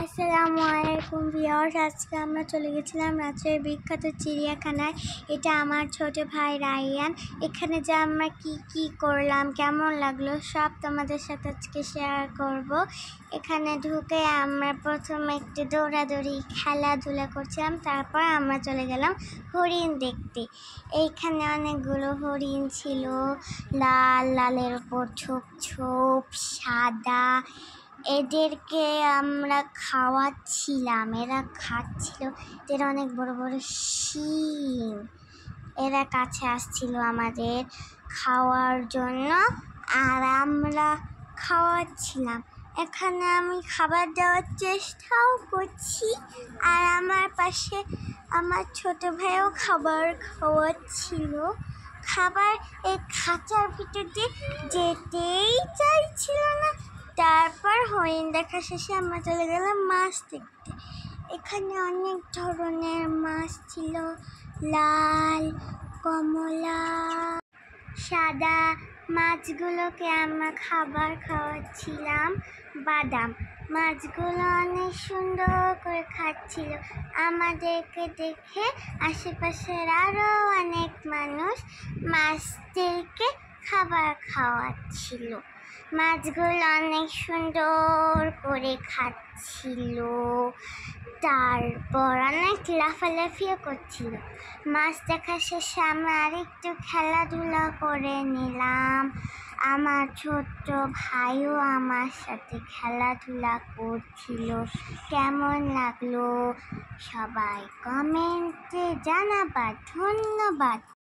আসসালামু আলাইকুম ভিউয়ার্স, আজকে আমরা চলে গেছিলাম রাজশাহীর বিখ্যাত চিড়িয়াখানায়। এটা আমার ছোট ভাই রাইয়ান। এখানে যে আমরা কি করলাম, কেমন লাগলো সব তোমাদের সাথে আজকে শেয়ার করব। এখানে ঢুকে আমরা প্রথমে একটু দৌড়াদৌড়ি খেলাধুলা করছিলাম, তারপর আমরা চলে গেলাম হরিণ দেখতে। এইখানে অনেকগুলো হরিণ ছিল, লালের উপর ছোপ ছোপ সাদা। এদেরকে আমরা খাওয়াচ্ছিলাম, এরা খাচ্ছিল। এদের অনেক বড় বড় শিং। এরা কাছে আসছিল আমাদের খাওয়ার জন্য, আর আমরা খাওয়াচ্ছিলাম। এখানে আমি খাবার দেওয়ার চেষ্টাও করছি, আর আমার পাশে আমার ছোট ভাইও খাবার খাওয়াচ্ছিল। খাবার এই খাঁচার ভিতর দিয়ে যেতেই চাইছিল না। তারপর হরিণ দেখা শেষে আমরা চলে গেলাম মাছ দেখতে। এখানে অনেক ধরনের মাছ ছিল, লাল, কমলা, সাদা। মাছগুলোকে আমরা খাবার খাওয়াচ্ছিলাম বাদাম। মাছগুলো অনেক সুন্দর করে খাচ্ছিল। আমাদেরকে দেখে আশেপাশের আরও অনেক মানুষ মাছদেরকে খাবার খাওয়াচ্ছিল। মাছগুলো অনেক সুন্দর করে খাচ্ছিল, তারপর অনেক লাফালাফিও করছিল। মাছ দেখা শেষে আমরা আরেকটু খেলাধুলা করে নিলাম। আমার ছোট্ট ভাইও আমার সাথে খেলাধুলা করছিল। কেমন লাগলো সবাই কমেন্টে জানাবা। ধন্যবাদ।